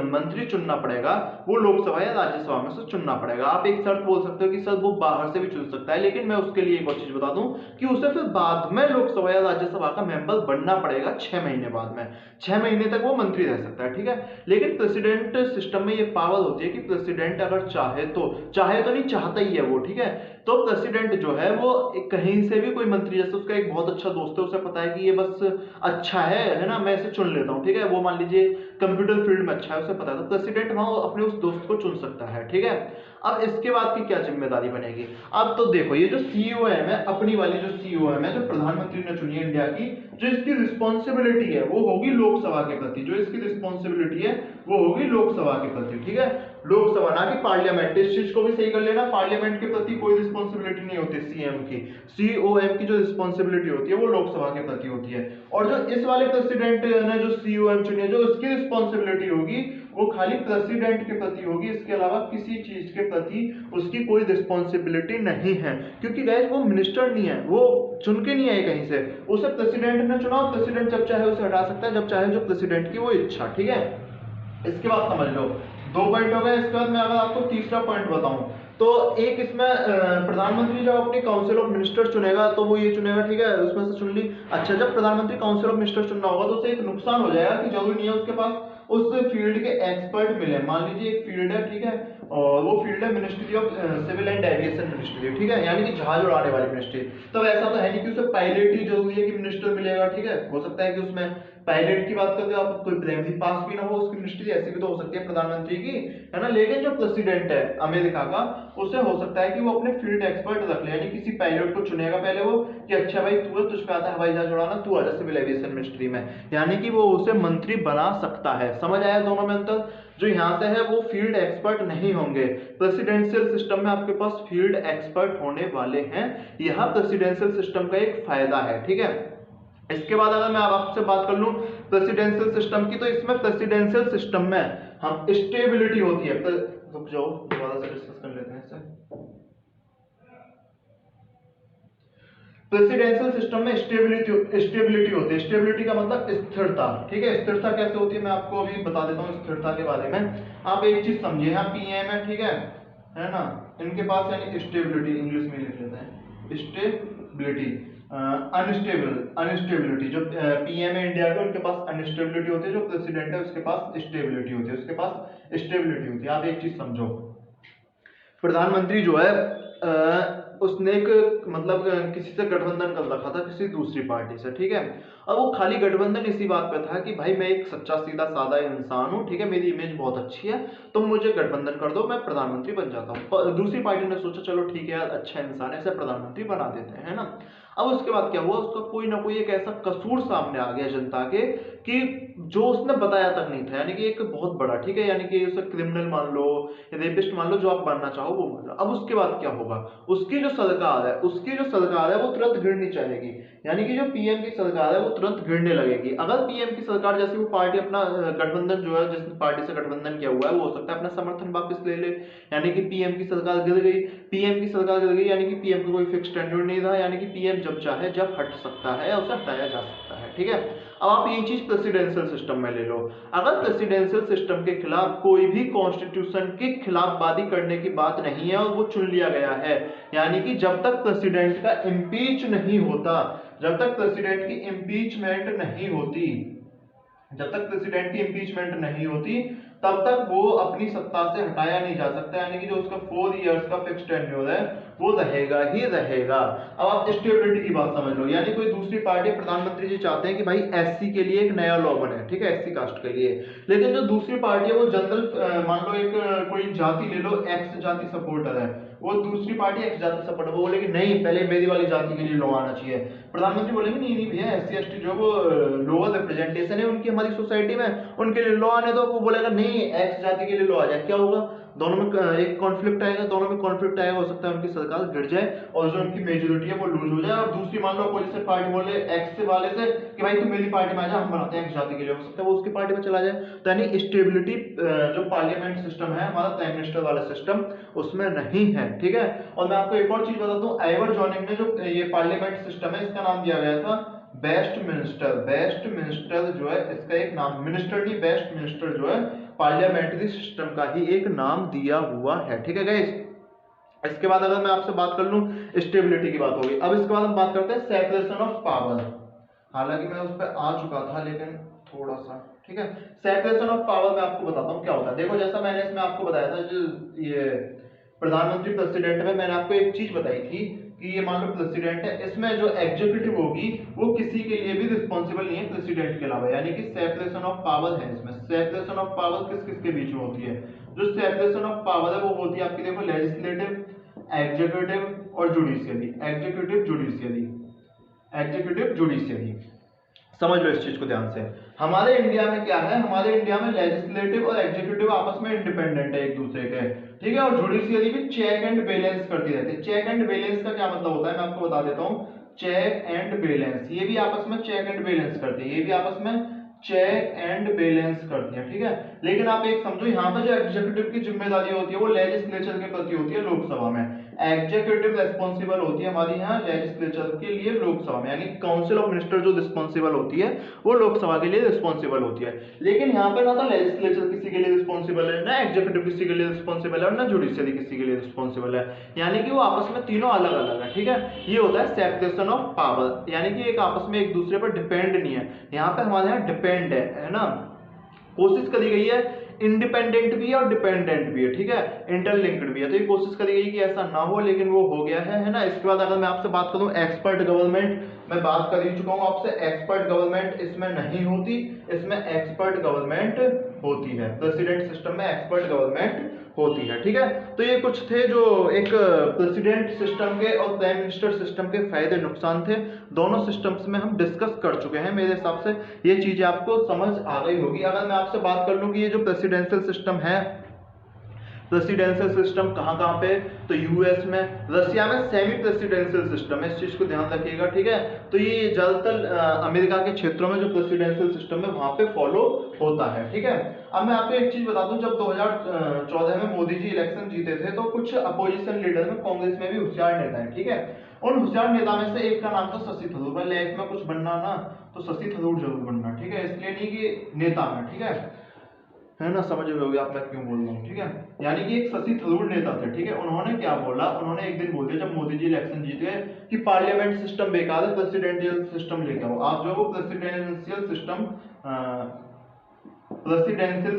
मंत्री चुनना पड़ेगा वो लोकसभा या राज्यसभा में से चुनना पड़ेगा। आप एक शर्त बोल सकते हो कि सर वो बाहर से भी चुन सकता है, लेकिन मैं उसके लिए एक और चीज बता दूं कि उसे फिर बाद में लोकसभा या राज्यसभा का मेंबर बनना पड़ेगा 6 महीने बाद में, 6 महीने तक वो मंत्री रह सकता है, ठीक है। लेकिन प्रेसिडेंट सिस्टम में ये पावर होती है कि प्रेसिडेंट अगर चाहे तो नहीं, चाहता ही है वो, ठीक है। तो प्रेसिडेंट जो है वो कहीं से भी कोई मंत्री, जैसे उसका एक बहुत अच्छा दोस्त है उसे पता है कि ये बस अच्छा है ना, मैं इसे चुन लेता हूँ, ठीक है, वो मान लीजिए कंप्यूटर फील्ड में अच्छा है उसे पता है, तो प्रेसिडेंट वहां अपने उस दोस्त को चुन सकता है, ठीक है। अब इसके बाद की क्या जिम्मेदारी बनेगी? अब तो देखो ये जो सीओएम है, अपनी वाली जो सीओएम है जो प्रधानमंत्री ने चुनी है इंडिया की, जो इसकी रिस्पॉन्सिबिलिटी है वो होगी लोकसभा के प्रति, जो इसकी रिस्पॉन्सिबिलिटी है वो होगी लोकसभा के प्रति, ठीक है, लोकसभा ना कि पार्लियामेंट। इस चीज को भी सही कर लेना, पार्लियामेंट के प्रति कोई रिस्पॉन्सिबिलिटी नहीं होती सीएम की, सीओएम की जो रिस्पॉन्सिबिलिटी होती है वो लोकसभा के प्रति होती है। और जो इस वाले प्रेसिडेंट ने जो सीओएम चुनी है, जो उसकी रिस्पॉन्सिबिलिटी होगी वो खाली प्रेसिडेंट के प्रति होगी, इसके अलावा किसी चीज के प्रति उसकी कोई रिस्पॉन्सिबिलिटी नहीं है, क्योंकि गाइस वो मिनिस्टर नहीं है, वो चुन के नहीं आए कहीं से, उसे प्रेसिडेंट ने चुना, प्रेसिडेंट जब चाहे उसे हटा सकता है, जब चाहे, जो प्रेसिडेंट की वो इच्छा, ठीक है। इसके बाद समझ लो 2 पॉइंट हो गए। इसके बाद मैं अगर आपको तीसरा पॉइंट बताऊं तो एक इसमें प्रधानमंत्री जब अपनी काउंसिल ऑफ मिनिस्टर चुनेगा तो वो ये चुनेगा, ठीक है, उसमें से चुन ली। अच्छा जब प्रधानमंत्री काउंसिल ऑफ मिनिस्टर चुनना होगा तो उसे एक नुकसान हो जाएगा कि जरूरी नहीं है उसके पास उस फील्ड के एक्सपर्ट मिले। मान लीजिए एक फील्ड है, ठीक है, और वो फील्ड है ministry of civil and aviation ministry, ठीक है, यानी कि जहाज उड़ाने वाली मिनिस्ट्री। तब ऐसा तो है नहीं कि उसमें पायलट ही जरूरी है कि मिनिस्टर मिलेगा, ठीक है, हो सकता है कि उसमें पायलट की बात करते हो आप, कोई प्राइमरी पास भी ना हो उसकी मिनिस्ट्री, ऐसी भी तो हो सकती है प्रधानमंत्री की, है ना। लेकिन जो प्रेसिडेंट है अमेरिका का, उसे हो सकता है कि वो अपने फील्ड एक्सपर्ट रख ले, यानी किसी पायलट को चुनेगा पहले वो कि अच्छा भाई तू है, तुझ पे आता है हवाई जहाज उड़ाना, तू आजा सिविल एविएशन मिनिस्ट्री में, यानी कि वो उसे मंत्री बना सकता है। समझ आया दोनों में अंतर? जो यहाँ से है वो फील्ड एक्सपर्ट नहीं होंगे। प्रेसिडेंशियल सिस्टम में आपके पास फील्ड एक्सपर्ट होने वाले हैं, यह प्रेसिडेंशियल सिस्टम का एक फायदा है, ठीक है। इसके बाद अगर मैं आपसे बात कर लूं प्रेसिडेंशियल सिस्टम की, तो इसमें प्रेसिडेंशियल सिस्टम में हम स्टेबिलिटी होती है। रुक जाओ, दोबारा से डिस्कस कर लेते हैं इसे। प्रेसिडेंशियल सिस्टम में स्टेबिलिटी होती है। स्टेबिलिटी का मतलब स्थिरता, ठीक है। स्थिरता कैसे होती है मैं आपको अभी बता देता हूँ स्थिरता के बारे में। आप एक चीज समझिए, यहाँ पीएम है, ठीक है ना, इनके पास यानी स्टेबिलिटी, इंग्लिश में लिख लेते हैं स्टेबिलिटी, अनस्टेबिलिटी। जो पीएम है इंडिया के, उनके पास अनस्टेबिलिटी होती है, जो प्रेसिडेंट है उसके पास स्टेबिलिटी होती है, उसके पास स्टेबिलिटी होती है। आप एक चीज समझो, प्रधानमंत्री जो है उसने एक मतलब किसी से गठबंधन कर रखा था, किसी दूसरी पार्टी से, ठीक है। अब वो खाली गठबंधन इसी बात पे था कि भाई मैं एक सच्चा सीधा सादा इंसान हूँ, ठीक है, मेरी इमेज बहुत अच्छी है, तुम मुझे गठबंधन कर दो, मैं प्रधानमंत्री बन जाता हूँ। दूसरी पार्टी ने सोचा चलो ठीक है यार, अच्छा इंसान है, इसे प्रधानमंत्री बना देते हैं, है ना। अब उसके बाद क्या हुआ, उसका कोई ना कोई एक ऐसा कसूर सामने आ गया जनता के कि जो उसने बताया तक नहीं था, यानी कि एक बहुत बड़ा, ठीक है, यानी कि उसे क्रिमिनल मान लो, रेपिस्ट मान लो, जो आप बनना चाहो वो मान लो। अब उसके बाद क्या होगा, उसकी जो सरकार है वो तुरंत गिरनी चाहेगी, यानी कि जो पीएम की सरकार है वो तुरंत गिरने लगेगी। अगर पीएम की सरकार जैसे वो पार्टी अपना गठबंधन जो है, जिस पार्टी से गठबंधन किया हुआ है, वो हो सकता है अपना समर्थन वापस ले ले, यानी कि पीएम की सरकार गिर गई। पीएम की सरकार गिर गई यानी कि पीएम का कोई फिक्स टेन्योर नहीं रहा, यानी कि पीएम जब चाहे जब हट सकता है या उसे हटाया जा सकता है, ठीक है। अब आप ये चीज प्रेसिडेंशियल सिस्टम में ले लो। अगर प्रेसिडेंशियल सिस्टम के खिलाफ कोई भी कॉन्स्टिट्यूशन की खिलाफवादी करने की बात नहीं है और वो चुन लिया गया है, यानी कि जब तक प्रेसिडेंट का इम्पीच नहीं होता, जब तक प्रेसिडेंट की इम्पीचमेंट नहीं होती, जब तक प्रेसिडेंट की इम्पीचमेंट नहीं होती तब तक वो अपनी सत्ता से हटाया नहीं जा सकता, यानी कि जो उसका 4 इयर्स का फिक्स टेन्योर है वो रहेगा ही रहेगा। अब आप स्टेबिलिटी की बात समझ लो, यानी कोई दूसरी पार्टी, प्रधानमंत्री जी चाहते हैं कि भाई एससी के लिए एक नया लॉ बने, ठीक है, एससी कास्ट के लिए, लेकिन जो दूसरी पार्टी है वो जनरल मान लो एक कोई जाति ले लो, एक्स जाति सपोर्टर है, वो दूसरी पार्टी एक्स जाति सपोर्टर, वो बोलेगी नहीं पहले मेरी वाली जाति के लिए लॉ आना चाहिए। प्रधानमंत्री बोलेंगे नहीं नहीं भैया, एससी एसटी जो वो लोअर रिप्रेजेंटेशन है उनकी हमारी सोसाइटी में, उनके लिए लॉ आने दो। वो बोलेगा नहीं एक्स जाति के लिए लॉ आ जाए, क्या होगा, दोनों में एक कॉन्फ्लिक्ट आएगा, दोनों में कॉन्फ्लिक्ट आएगा, हो सकता है उनकी सरकार गिर जाए और जो उनकी मेजोरिटी है वो लूज हो जाए, और दूसरी मान लो अपोजिशन पार्टी बोले एक्स से वाले से कि भाई तुम मेरी पार्टी में आ जा, हम बनाते हैं एक्स जाति के लिए, हो सकता है वो उसकी पार्टी में चला जाए। तो यानी स्टेबिलिटी जो पार्लियामेंट सिस्टम है हमारा, प्राइम मिनिस्टर वाला सिस्टम, उसमें नहीं है, ठीक है। और मैं आपको एक और चीज बता दूं, आइवर जॉनिंग ने जो ये पार्लियामेंट सिस्टम है इसका नाम दिया गया था बेस्ट मिनिस्टर। बेस्ट मिनिस्टर जो है इसका एक नाम, मिनिस्टर नहीं बेस्ट मिनिस्टर जो है पार्लियामेंट्री सिस्टम का ही एक नाम दिया हुआ है, ठीक है गाइस। इसके बाद अगर मैं आपसे बात कर लूं, स्टेबिलिटी की बात होगी। अब इसके बाद हम बात करते हैं सेपरेशन ऑफ पावर। हालांकि मैं उस पर आ चुका था लेकिन थोड़ा सा, ठीक है। सेपरेशन ऑफ पावर मैं आपको बताता हूँ क्या होता है। देखो जैसा मैंने इसमें आपको बताया था, जो ये प्रधानमंत्री प्रेसिडेंट में मैंने आपको एक चीज बताई थी कि ये मान लो प्रेसिडेंट है, इसमें जो एग्जीक्यूटिव होगी वो किसी के लिए भी रिस्पॉन्सिबल नहीं है प्रेसिडेंट के अलावा, यानी कि सेपरेशन ऑफ पावर है इसमें। सेपरेशन ऑफ पावर किस किस के बीच में होती है, जो सेपरेशन ऑफ पावर है वो होती है आपकी, देखो लेजिस्लेटिव, एग्जीक्यूटिव और judiciary. Executive judiciary, executive judiciary, समझ लो इस चीज को ध्यान से। हमारे इंडिया में क्या है, हमारे इंडिया में लेजिस्लेटिव और एग्जीक्यूटिव आपस में इंडिपेंडेंट है एक दूसरे के, ठीक है, और जुडिशियरी भी चेक एंड बैलेंस करती रहती है। चेक एंड बैलेंस का क्या मतलब होता है मैं आपको बता देता हूँ। चेक एंड बैलेंस, ये भी आपस में चेक एंड बैलेंस करती है, ये भी आपस में चेक एंड बैलेंस करती है, ठीक है। लेकिन आप एक समझो, यहाँ पे जो एग्जीक्यूटिव की जिम्मेदारी होती है वो लेजिस्लेचर के प्रति होती है लोकसभा में। एग्जीक्यूटिव रिस्पॉन्सिबल होती है हमारी यहाँ लेजिस्लेचर के लिए लोकसभा में, यानी काउंसिल ऑफ मिनिस्टर जो रिस्पॉन्सिबल होती है वो लोकसभा के लिए रिस्पॉन्सिबल होती है। लेकिन यहाँ पे ना तो लेजिस्लेचर किसी के लिए रिस्पॉन्सिबल है, ना एग्जीक्यूटिव किसी के लिए रिस्पॉन्सिबल है, और ना जुडिशियरी किसी के लिए रिस्पॉन्सिबल है, यानी कि वो आपस में तीनों अलग अलग है, ठीक है। ये होता है सेपरेशन ऑफ पावर, यानी कि एक आपस में एक दूसरे पर डिपेंड नहीं है। यहाँ पे हमारे यहाँ डिपेंड है ना, कोशिश करी गई है, इंडिपेंडेंट भी है और डिपेंडेंट भी है, ठीक है, इंटरलिंक्ड भी है। तो ये कोशिश करी गई कि ऐसा ना हो, लेकिन वो हो गया है ना। इसके बाद अगर मैं आपसे बात करूं एक्सपर्ट गवर्नमेंट, मैं बात कर ही चुका हूं आपसे, एक्सपर्ट गवर्नमेंट इसमें नहीं होती, इसमें एक्सपर्ट गवर्नमेंट होती है। प्रेसिडेंट सिस्टम में एक्सपर्ट गवर्नमेंट होती है, ठीक है। तो ये कुछ थे जो एक प्रेसिडेंट सिस्टम के और प्राइम मिनिस्टर सिस्टम के फायदे नुकसान थे, दोनों सिस्टम्स में हम डिस्कस कर चुके हैं। मेरे हिसाब से ये चीजें आपको समझ आ गई होगी। अगर मैं आपसे बात कर लूं कि ये जो प्रेसिडेंशियल सिस्टम है, प्रेसिडेंशियल सिस्टम कहाँ कहाँ पे, तो यूएस में, रशिया में सेमी प्रेसिडेंशियल सिस्टम है, इस चीज को ध्यान रखिएगा, ठीक है। तो ये ज्यादातर अमेरिका के क्षेत्रों में जो प्रेसिडेंशियल सिस्टम है वहां पे फॉलो होता है, ठीक है। अब मैं आपको एक चीज बता दूं, जब 2014 में मोदी जी इलेक्शन जीते थे तो कुछ अपोजिशन लीडर में कांग्रेस में भी होशियार नेता है, ठीक है। उन होशियार नेता में से एक का नाम था शशि थरूर। भाई लाइफ में कुछ बनना ना तो शशि थरूर जरूर बनना, ठीक है, इसलिए नहीं कि नेता में, ठीक है ना, समझ रहे होगे आप मैं क्यों बोल रहा हूँ, ठीक है। यानी कि एक शशि थरूर नेता थे, ठीक है। उन्होंने क्या बोला, उन्होंने एक दिन बोल दिया जब मोदी जी इलेक्शन जीत गए कि पार्लियामेंट सिस्टम बेकार है, प्रेसिडेंशियल सिस्टम लेके आओ। आप जो प्रेसिडेंशियल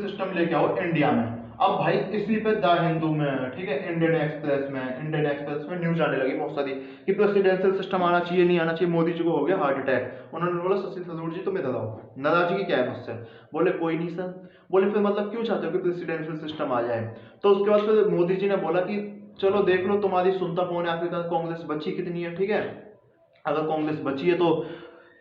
सिस्टम लेके आओ इंडिया में। अब भाई इसी पे द हिंदू में, ठीक है, इंडियन एक्सप्रेस में न्यूज आने लगी बहुत सारी कि प्रेसिडेंशियल सिस्टम आना चाहिए, नहीं आना चाहिए, मोदी जी को हो गया हार्ट अटैक। उन्होंने बोला शशि थरूर जी तुम इधर आओ, नाराजगी क्या है मुझसे? बोले कोई नहीं सर। बोले फिर मतलब क्यों चाहते हो कि प्रेसिडेंशियल सिस्टम आ जाए? तो उसके बाद फिर मोदी जी ने बोला कि चलो देख लो तुम्हारी सुनता कौन है, आखिरकार कांग्रेस बची कितनी है, ठीक है। अगर कांग्रेस बची है तो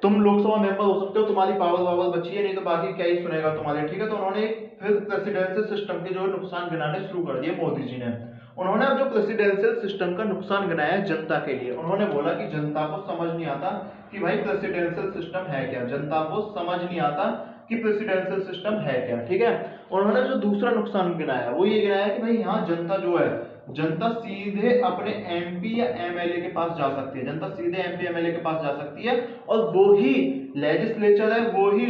तुम लोकसभा मेंबर हो सकते हो, तुम्हारी पावर बची है, नहीं तो बाकी क्या ही सुनेगा तुम्हारे, ठीक है। तो उन्होंने फिर प्रेसिडेंशियल सिस्टम के जो नुकसान गिनाने शुरू कर दिए मोदी जी ने। उन्होंने अब जो प्रेसिडेंशियल सिस्टम का नुकसान गिनाया जनता के लिए, उन्होंने बोला कि जनता को समझ नहीं आता कि भाई प्रेसिडेंशियल सिस्टम है क्या, जनता को समझ नहीं आता कि प्रेसिडेंशियल सिस्टम है क्या, ठीक है। उन्होंने जो दूसरा नुकसान गिनाया वो ये गिनाया कि भाई यहाँ जनता जो है, जनता सीधे अपने एमपी या एमएलए के पास जा सकती है, जनता सीधे एमपी एमएलए के पास जा सकती है, और वो ही लेजिस्लेचर है, वो ही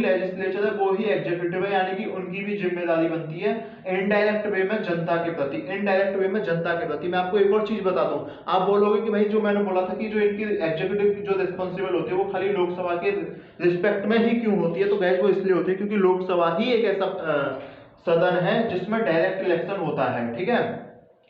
एग्जीक्यूटिव है, यानी कि उनकी भी जिम्मेदारी बनती है इनडायरेक्ट वे में जनता के प्रति। मैं आपको एक और चीज बता दूं, आप बोलोगे कि भाई जो मैंने बोला था कि जो इनकी एग्जीक्यूटिव की जो रिस्पॉन्सिबल होती है वो खाली लोकसभा के रिस्पेक्ट में ही क्यों होती है, तो गैस वो इसलिए होती है क्योंकि लोकसभा ही एक ऐसा सदन है जिसमें डायरेक्ट इलेक्शन होता है, ठीक है।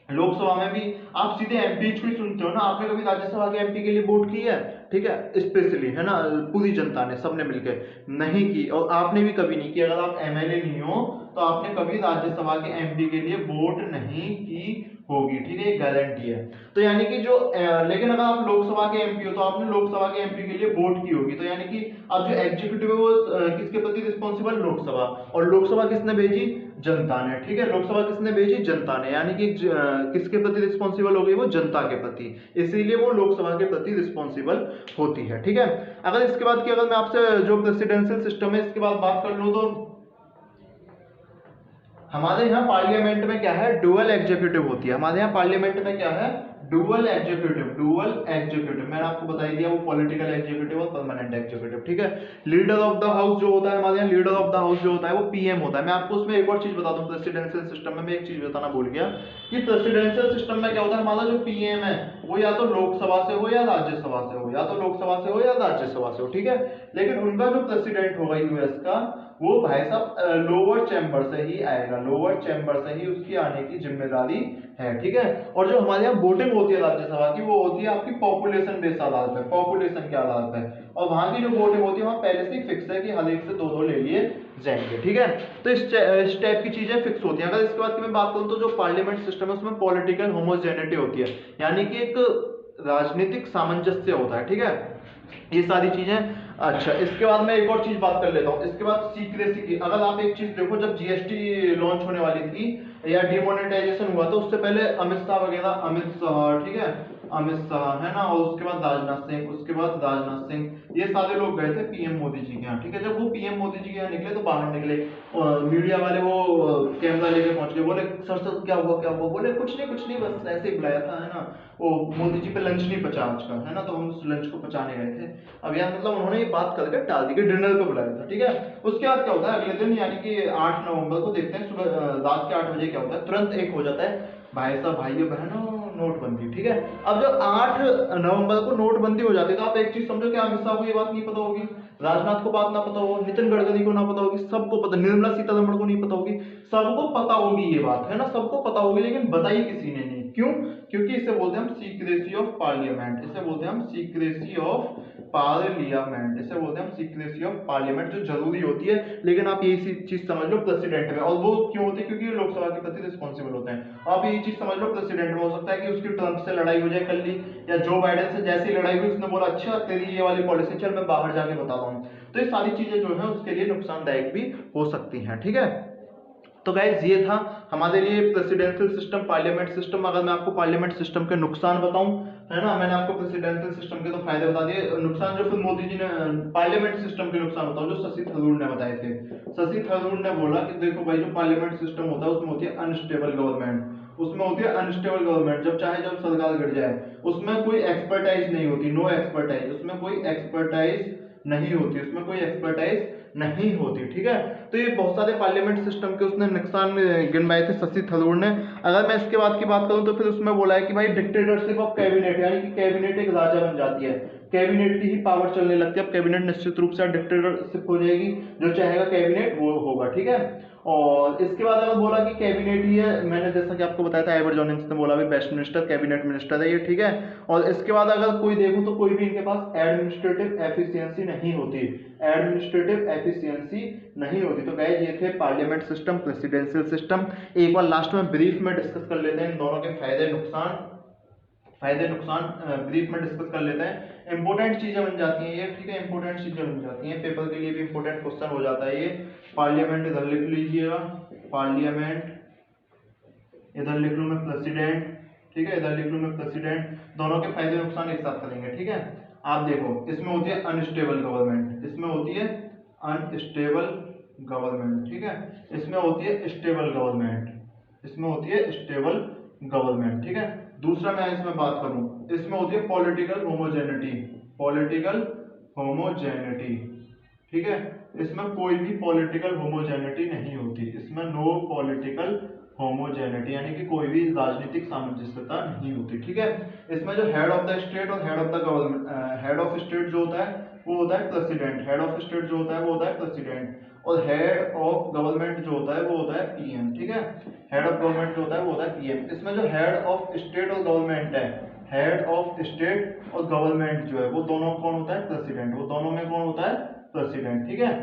लोकसभा में भी आप सीधे एमपी को ही सुनते हो ना, आपने कभी राज्यसभा के एमपी के लिए वोट की है, ठीक है, स्पेशली, है ना, पूरी जनता ने, सबने मिलकर नहीं की, और आपने भी कभी नहीं की। अगर आप एमएलए नहीं हो तो आपने कभी राज्यसभा के एमपी के लिए वोट नहीं की होगी, ठीक है, ये गारंटी है। तो यानी कि जो लेकिन अगर आप लोकसभा के एमपी हो तो आपने लोकसभा के एमपी के लिए वोट की होगी, तो यानी कि अब जो एग्जीक्यूटिव है वो किसके प्रति रिस्पॉन्सिबल, लोकसभा, और लोकसभा किसने भेजी, जनता ने, ठीक है, लोकसभा किसने भेजी, जनता ने, यानी कि किसके प्रति रिस्पॉन्सिबल हो गई, वो जनता के प्रति, इसीलिए वो लोकसभा के प्रति रिस्पॉन्सिबल होती है, ठीक है। अगर इसके बाद की अगर मैं आपसे जो प्रेसिडेंशियल सिस्टम है इसके बाद बात कर लूं, तो हमारे यहाँ पार्लियामेंट में क्या है, डुअल एग्जीक्यूटिव होती है। हमारे यहाँ पार्लियामेंट में क्या है, डुअल एग्जीक्यूटिव मैंने आपको बता ही दिया, वो पॉलिटिकल एग्जीक्यूटिव और परमानेंट एग्जीक्यूटिव, ठीक है। लीडर ऑफ द हाउस जो होता है हमारे यहाँ, लीडर ऑफ द हाउस जो होता है वो पीएम होता है। मैं आपको उसमें एक और चीज बता दूं, प्रेसिडेंशियल सिस्टम में मैं एक चीज बताना भूल गया कि प्रेसिडेंशियल सिस्टम में क्या होता है, हमारा जो पीएम है वो या तो लोकसभा से हो या राज्यसभा से हो, या तो लोकसभा से हो या राज्यसभा से हो, ठीक है। लेकिन उनका जो प्रेसिडेंट होगा यूएस का, वो भाई साहब लोअर चैम्बर से ही आएगा, लोअर चैम्बर से ही उसकी आने की जिम्मेदारी है, ठीक है। और जो हमारे यहाँ वोटिंग होती है राज्यसभा की, वो होती है आपकी पॉपुलेशन बेस आधार पर, पॉपुलेशन के आधार पर, और वहां की जो वोटिंग होती है वहां पहले से ही फिक्स है कि हर एक से दो ले लिए जाएंगे, ठीक है। तो इस टाइप की चीजें फिक्स होती हैं। अगर इसके बाद की मैं बात करूं तो जो पार्लियामेंट सिस्टम है उसमें पॉलिटिकल होमोजेनिटी होती है, यानी कि एक राजनीतिक सामंजस्य होता है, ठीक है, ये सारी चीजें। अच्छा, इसके बाद मैं एक और चीज बात कर लेता हूँ, इसके बाद सीक्रेसी की। अगर आप एक चीज देखो, जब जीएसटी लॉन्च होने वाली थी या डिमोनेटाइजेशन हुआ, तो उससे पहले अमित शाह, ठीक है, अमित शाह, है ना, और उसके बाद राजनाथ सिंह, ये सारे लोग गए थे पीएम मोदी जी के यहाँ, ठीक है। जब वो पीएम मोदी जी के यहाँ निकले तो बाहर निकले, मीडिया वाले वो कैमरा लेके पहुंच गए, बोले सर क्या हुआ? बोले कुछ नहीं, बस ऐसे ही बुलाया था, है ना, वो मोदी जी पे लंच नहीं पचा आज का, है ना, तो हम उस लंच को पचाने गए थे। अब यार मतलब उन्होंने ये बात करके टाल दी कि डिनर पे बुलाया था, ठीक है। उसके बाद क्या होता है, अगले दिन यानी कि 8 नवंबर को देखते हैं सुबह रात के 8 बजे क्या होता है, तुरंत एक हो जाता है, भाई साहब भाइयों बहनों नोटबंदी, ठीक है। अब जब 8 नवंबर को नोटबंदी हो जाती है तो आप एक चीज समझो कि अमित शाह को ये बात नहीं पता होगी, राजनाथ को बात ना पता हो, नितिन गडकरी को ना पता होगी, सबको पता, निर्मला सीतारमण को नहीं पता होगी, सबको पता होगी ये बात, है ना, सबको पता होगी, लेकिन बताई किसी ने नहीं। क्यों? क्योंकि इसे बोलते हैं हम सीक्रेसी ऑफ पार्लियामेंट, इसे बोलते हैं हम सीक्रेसी ऑफ पार्लियामेंट, इसे बोलते हैं हम सीक्रेसी ऑफ पार्लियामेंट, जो जरूरी होती है। लेकिन आप यही चीज समझ लो प्रेसिडेंट में, और वो क्यों होती है? क्योंकि ये लोकसभा के प्रति रिस्पॉन्सिबल होते हैं। आप यही चीज समझ लो प्रेसिडेंट में हो सकता है कि उसकी ट्रंप से लड़ाई हो जाए कल ही, या जो बाइडेन से जैसी लड़ाई हुई उसने बोला अच्छा तेरी ये वाली पॉलिसी चल मैं बाहर जाके बता रहा हूँ, तो ये सारी चीजें जो है उसके लिए नुकसानदायक भी हो सकती हैं, ठीक है। तो गाइस ये था हमारे लिए प्रेसिडेंशियल सिस्टम, पार्लियामेंट सिस्टम। अगर मैं आपको पार्लियामेंट सिस्टम के नुकसान बताऊं, है ना, मैंने आपको प्रेसिडेंशियल सिस्टम के तो फायदे बता दिए, नुकसान जो फिर मोदी जी ने पार्लियामेंट सिस्टम के नुकसान बताऊं जो शशि थरूर ने बताए थे। शशि थरूर ने बोला कि देखो भाई जो पार्लियामेंट सिस्टम होता है उसमें होती है अनस्टेबल गवर्नमेंट, उसमें होती है अनस्टेबल गवर्नमेंट, जब चाहे जब सरकार गिर जाए, उसमें कोई एक्सपर्टाइज नहीं होती, नो एक्सपर्टाइज, उसमें कोई एक्सपर्टाइज नहीं होती, उसमें कोई एक्सपर्टाइज नहीं होती, ठीक है। तो ये बहुत सारे पार्लियामेंट सिस्टम के उसने नुकसान गिनवाए थे शशि थरूर ने। अगर मैं इसके बाद की बात करूं तो फिर उसमें बोला है कि भाई डिक्टेटरशिप ऑफ कैबिनेट, यानी कि कैबिनेट एक राजा बन जाती है, कैबिनेट की ही पावर चलने लगती है। अब कैबिनेट निश्चित रूप से डिक्टेटरशिप हो जाएगी, जो चाहेगा कैबिनेट वो होगा, ठीक है। और इसके बाद अगर बोला कि कैबिनेट ही है, मैंने जैसा कि आपको बताया था एवर जॉनिंस ने बोला भी बेस्ट मिनिस्टर कैबिनेट मिनिस्टर है ये, ठीक है। और इसके बाद अगर कोई देखूं तो कोई भी इनके पास एडमिनिस्ट्रेटिव एफिशिएंसी नहीं होती, एडमिनिस्ट्रेटिव एफिशिएंसी नहीं होती। तो गाइस ये थे पार्लियामेंट सिस्टम, प्रेसिडेंशियल सिस्टम। एक बार लास्ट में ब्रीफ में डिस्कस कर लेते हैं इन दोनों के फायदे नुकसान ब्रीफ में डिस्कस कर लेते हैं। इंपॉर्टेंट चीजें बन जाती हैं ये, ठीक है, इंपॉर्टेंट चीजें बन जाती हैं, पेपर के लिए भी इंपॉर्टेंट क्वेश्चन हो जाता है ये। पार्लियामेंट इधर लिख लीजिएगा, पार्लियामेंट इधर लिख लूं मैं प्रेसिडेंट, ठीक है, इधर लिख लूं मैं प्रेसिडेंट, दोनों के फायदे नुकसान एक साथ करेंगे, ठीक है। आप देखो इसमें होती है अनस्टेबल गवर्नमेंट, इसमें होती है अनस्टेबल गवर्नमेंट, ठीक है, इसमें होती है स्टेबल गवर्नमेंट, इसमें होती है स्टेबल गवर्नमेंट, ठीक है। दूसरा मैं इसमें बात करूं, इसमें होती है पॉलिटिकल होमोजेनिटी, पॉलिटिकल होमोजेनिटी, ठीक है, इसमें कोई भी पॉलिटिकल होमोजेनिटी नहीं होती, इसमें नो पॉलिटिकल होमोजेनिटी, यानी कि कोई भी राजनीतिक सामंजस्यता नहीं होती, ठीक है। इसमें जो हेड ऑफ द स्टेट और head of the government, head of state जो होता है वो होता है प्रेसिडेंट, हेड ऑफ स्टेट जो होता है वो होता है प्रेसिडेंट, और हेड ऑफ गवर्नमेंट जो होता है वो होता है पीएम, ठीक है, हेड ऑफ गवर्नमेंट जो होता है वो होता है पीएम। इसमें जो हेड ऑफ स्टेट और गवर्नमेंट है, हेड ऑफ स्टेट और गवर्नमेंट जो है वो दोनों कौन होता है? प्रेसिडेंट, वो दोनों में कौन होता है? प्रेसिडेंट, ठीक है।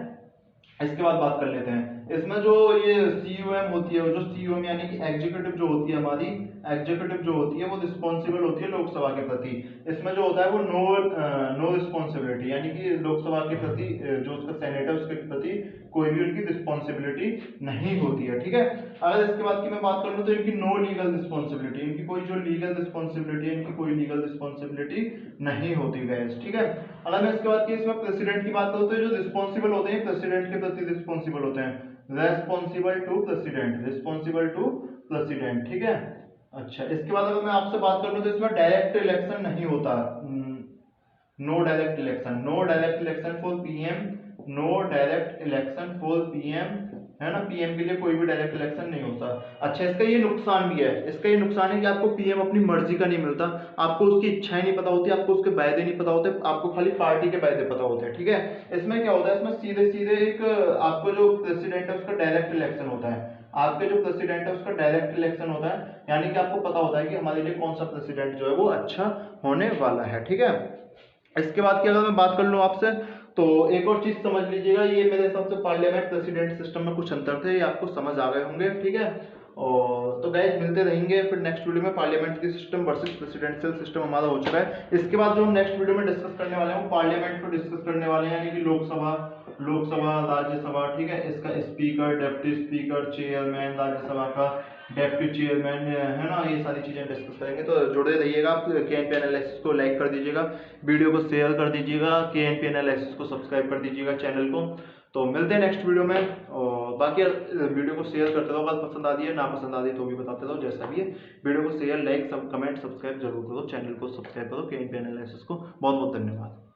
इसके बाद बात कर लेते हैं, इसमें जो ये सीयूएम होती है, जो सीयूएम यानी कि एग्जीक्यूटिव जो होती है हमारी, एग्जीक्यूटिव जो होती है वो रिस्पॉन्सिबल होती है लोकसभा के प्रति। इसमें जो होता है वो नो रिस्पॉन्सिबिलिटी, यानी कि लोकसभा के प्रति जो उसका सेनेट है उसके प्रति कोई भी उनकी रिस्पॉन्सिबिलिटी नहीं होती है, ठीक है। अगर इसके बाद की मैं बात कर लूं तो इनकी नो लीगल रिस्पॉन्सिबिलिटी, इनकी कोई जो लीगल रिस्पॉन्सिबिलिटी है, इनकी कोई लीगल रिस्पॉन्सिबिलिटी नहीं होती गाइस, ठीक है। अगर मैं इसके बाद की इसमें प्रेसिडेंट की बात करूं तो जो रिस्पॉन्सिबल होते हैं प्रेसिडेंट के प्रति रिस्पॉन्सिबल होते हैं, responsible to president, responsible to president, ठीक है। अच्छा, इसके बाद अगर मैं आपसे बात कर लूं तो इसमें डायरेक्ट इलेक्शन नहीं होता, no direct election, no direct election for PM, no direct election for PM, है ना, पीएम के लिए कोई भी डायरेक्ट इलेक्शन नहीं होता। अच्छा, इसका ये नुकसान भी है, इसका ये नुकसान है कि आपको पीएम अपनी मर्जी का नहीं मिलता, आपको उसकी इच्छाएं नहीं पता होती, आपको उसके वायदे नहीं पता होते, आपको खाली पार्टी के वायदे पता होते हैं, ठीक है। इसमें क्या होता है, इसमें सीधे सीधे एक आपको जो प्रेसिडेंट है उसका डायरेक्ट इलेक्शन होता है, आपके जो प्रेसिडेंट है उसका डायरेक्ट इलेक्शन होता है, यानी कि आपको पता होता है कि हमारे लिए कौन सा प्रेसिडेंट जो है वो अच्छा होने वाला है, ठीक है। इसके बाद की अगर मैं बात कर लूं आपसे तो एक और चीज समझ लीजिएगा, ये मेरे हिसाब से पार्लियामेंट प्रेसिडेंट सिस्टम में कुछ अंतर थे, ये आपको समझ आ गए होंगे, ठीक है। और तो गाइस मिलते रहेंगे फिर नेक्स्ट वीडियो में, parliamentary system versus presidential system हमारा हो चुका है। इसके बाद जो हम नेक्स्ट वीडियो में डिस्कस करने वाले हैं पार्लियामेंट को डिस्कस करने वाले हैं, यानी कि लोकसभा राज्यसभा, ठीक है, इसका speaker, deputy speaker, chairman Rajya Sabha का, डेप्यूटी चेयरमैन, है ना, ये सारी चीजें डिस्कस करेंगे। तो जुड़े रहिएगा, आप केएनपी एनालिसिस को लाइक कर दीजिएगा, वीडियो को शेयर कर दीजिएगा, केएनपी एनालिसिस को सब्सक्राइब कर दीजिएगा चैनल को। तो मिलते हैं नेक्स्ट वीडियो में, और बाकी वीडियो को शेयर करते रहो, अगर पसंद आ रही है ना पसंद आ रही है तो भी बताते रहो, जैसा भी है वीडियो को शेयर, लाइक, सब कमेंट, सब्सक्राइब जरूर करो, चैनल को सब्सक्राइब करो केएनपी एनालिसिस को। बहुत बहुत धन्यवाद।